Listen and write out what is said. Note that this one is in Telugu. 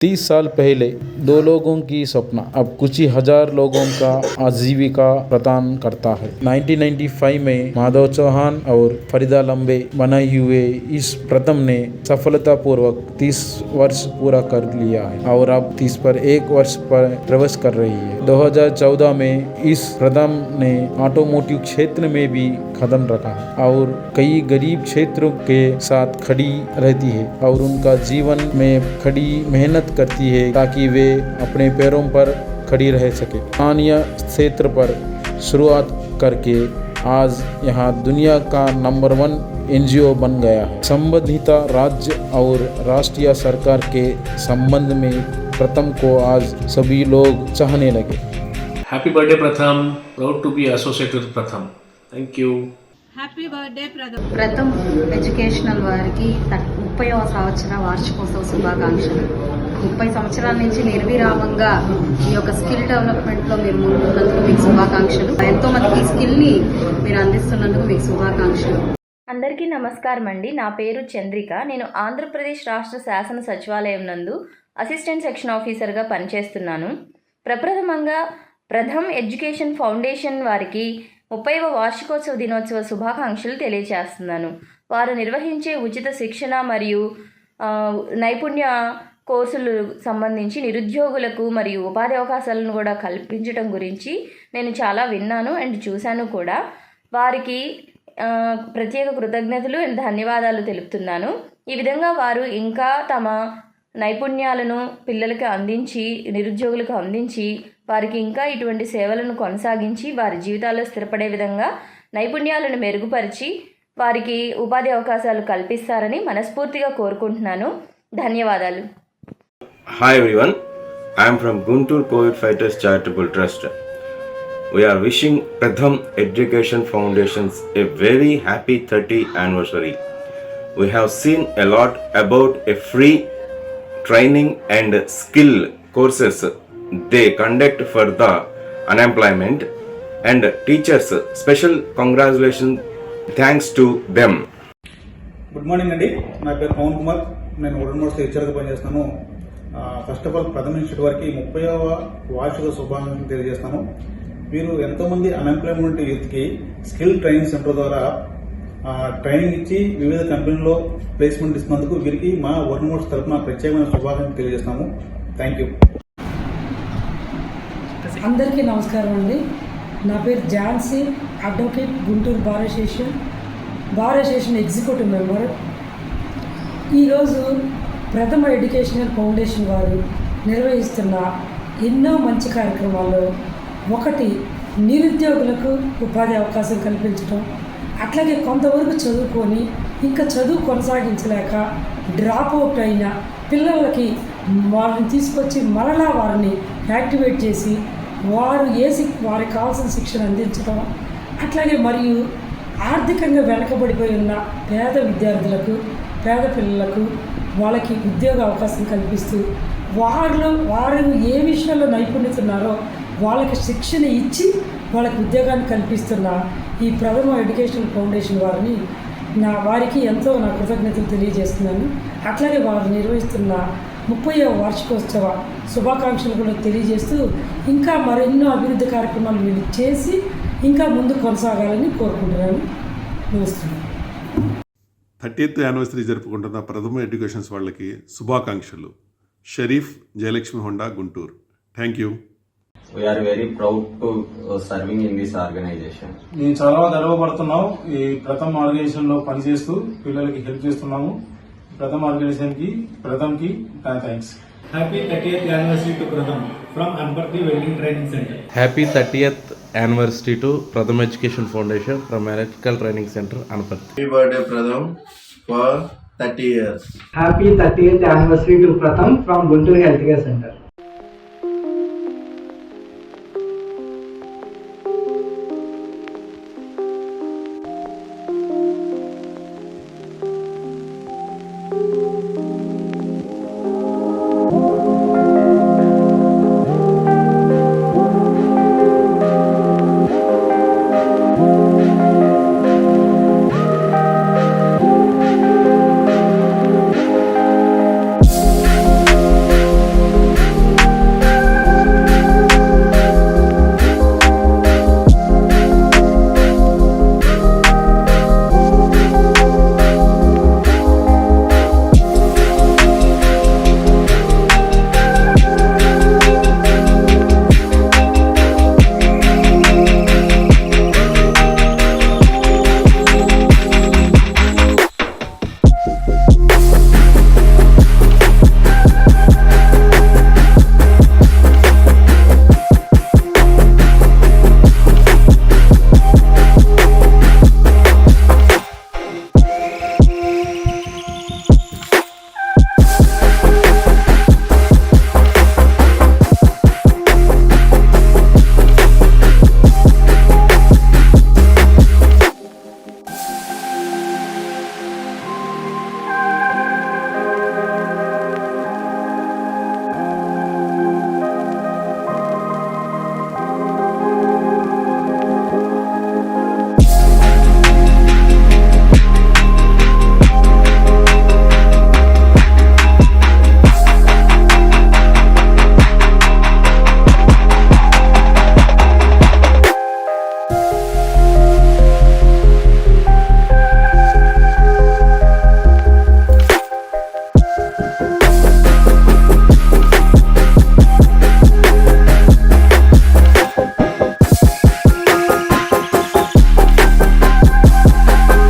30 साल पहले 2 लोगों की सपना अब कुछ ही हजार लोगों का आजीविका प्रदान करता है। 1995 में माधव चौहान और फरीदा लंबे बनाए हुए इस प्रथम ने सफलतापूर्वक 30 वर्ष पूरा कर लिया है और अब 30 पर 1 वर्ष पर प्रवेश कर रही है। 2014 में इस प्रथम ने ऑटोमोटिव क्षेत्र में भी कदम रखा है और कई गरीब क्षेत्रों के साथ खड़ी रहती है और उनका जीवन में खड़ी मेहनत करती है ताकि वे अपने पैरों पर खड़ी रह सके। स्थानीय क्षेत्र पर शुरुआत करके आज यहाँ दुनिया का नंबर 1 एनजीओ बन गया है। संबंधित राज्य और राष्ट्रीय सरकार के संबंध में प्रथम को आज सभी लोग चाहने लगे। Happy birthday Pratham, proud to be associated with Pratham. Thank you. Happy birthday Pratham educational వారికి 30వ సంవత్సర వార్షికోత్సవ శుభాకాంక్షలు. 30 సంవత్సరాల నుంచి నిర్విరామంగా ఈ యొక్క స్కిల్ డెవలప్మెంట్లో మీరు ముందున్నందుకు మీకు శుభాకాంక్షలు. ఎంతో మందికి స్కిల్ని మీరు అందిస్తున్నందుకు మీకు శుభాకాంక్షలు. అందరికీ నమస్కారం అండి. నా పేరు చంద్రిక. నేను ఆంధ్రప్రదేశ్ రాష్ట్ర శాసన సచివాలయం నందు అసిస్టెంట్ సెక్షన్ ఆఫీసర్గా పనిచేస్తున్నాను. ప్రప్రథమంగా ప్రథమ్ ఎడ్యుకేషన్ ఫౌండేషన్ వారికి 30వ వార్షికోత్సవ దినోత్సవ శుభాకాంక్షలు తెలియజేస్తున్నాను. వారు నిర్వహించే ఉచిత శిక్షణ మరియు నైపుణ్య కోర్సులు సంబంధించి నిరుద్యోగులకు మరియు ఉపాధి అవకాశాలను కూడా కల్పించడం గురించి నేను చాలా విన్నాను అండ్ చూశాను కూడా. వారికి ప్రత్యేక కృతజ్ఞతలు అండ్ ధన్యవాదాలు తెలుపుతున్నాను. ఈ విధంగా వారు ఇంకా తమ నైపుణ్యాలను పిల్లలకు అందించి నిరుద్యోగులకు అందించి వారికి ఇంకా ఇటువంటి సేవలను కొనసాగించి వారి జీవితాల్లో స్థిరపడే విధంగా నైపుణ్యాలను మెరుగుపరిచి వారికి ఉపాధి అవకాశాలు కల్పిస్తారని మనస్ఫూర్తిగా కోరుకుంటున్నాను. ధన్యవాదాలు. Hi everyone, I am from Guntur COVID Fighters Charitable Trust. We are wishing Pratham Education Foundations a very happy 30th anniversary. We have seen a lot about a free training and skill courses they conduct for the unemployment and teachers. Special congratulations thanks to them. Good morning అండి. నా పేరు పవన్ కుమార్. నేను ఉడన్మోడ్స్ టీచర్గా పనిచేస్తాను. ఫస్ట్ ఆఫ్ ఆల్ ప్రథమ ఇన్స్టిట్యూట్ వారికి 30వ వార్షిక శుభాకాంక్షలు తెలియజేస్తాను. వీరు ఎంతోమంది అన్ఎంప్లాయ్మెంట్ యూత్కి స్కిల్ ట్రైనింగ్ సెంటర్ ద్వారా ట్రైనింగ్ ఇచ్చి వివిధ కంపెనీల్లో ప్లేస్మెంట్ ఇస్తున్నందుకు వీరికి మా ఉడన్మోడ్స్ తరఫున ప్రత్యేకమైన శుభాకాంక్షలు తెలియజేస్తాము. Thank you. అందరికీ నమస్కారం అండి. నా పేరు Jhansi, advocate, Guntur bar association executive member. ఈరోజు ప్రథమ ఎడ్యుకేషనల్ ఫౌండేషన్ వారు నిర్వహిస్తున్న ఎన్నో మంచి కార్యక్రమాల్లో ఒకటి నిరుద్యోగులకు ఉపాధి అవకాశం కల్పించడం, అట్లాగే కొంతవరకు చదువుకొని ఇంకా చదువు కొనసాగించలేక డ్రాప్ అవుట్ అయిన పిల్లలకి వారిని తీసుకొచ్చి మరలా వారిని యాక్టివేట్ చేసి వారికి కావాల్సిన శిక్షణ అందించడం, అట్లాగే మరియు ఆర్థికంగా వెనకబడిపోయి ఉన్న పేద విద్యార్థులకు పేద పిల్లలకు వాళ్ళకి ఉద్యోగ అవకాశం కల్పిస్తూ వారు ఏ విషయంలో నైపుణ్యత ఉన్నారో వాళ్ళకి శిక్షణ ఇచ్చి వాళ్ళకి ఉద్యోగాన్ని కల్పిస్తున్న ఈ ప్రథమ ఎడ్యుకేషనల్ ఫౌండేషన్ వారికి ఎంతో నా కృతజ్ఞతలు తెలియజేస్తున్నాను. అట్లాగే వారు నిర్వహిస్తున్న 30వ వార్షికోత్సవ శుభాకాంక్షలు కూడా తెలియజేస్తూ ఇంకా మరెన్నో అభివృద్ధి కార్యక్రమాలు వీళ్ళు చేసి ఇంకా ముందు కొనసాగాలని కోరుకుంటున్నాను. నమస్కారం. 30th యానివర్సరీ జరుపుకుంటున్న ప్రథమ ఎడ్యుకేషన్స్ వాళ్ళకి శుభాకాంక్షలు. Sharif, Jayalakshmi Honda, Guntur. Thank you. We are very proud to serving in this organization. మేము చాలా గర్వపడుతున్నాం. ఈ ప్రథమ ఆర్గనైజేషన్ లో పనిచేస్తూ పిల్లలకి హెల్ప్ చేస్తున్నాము. ప్రథమ ఆర్గనైజేషన్ కి ప్రథమ్కి thanks. Happy 30th anniversary to Pratham from Anparthi Welding Training Center. Happy 30th anniversary to Pratham Education Foundation from Electrical Training Center, Anparthi. Happy birthday Pratham for 30 years. Happy 30th anniversary to Pratham from Guntur Healthcare Center.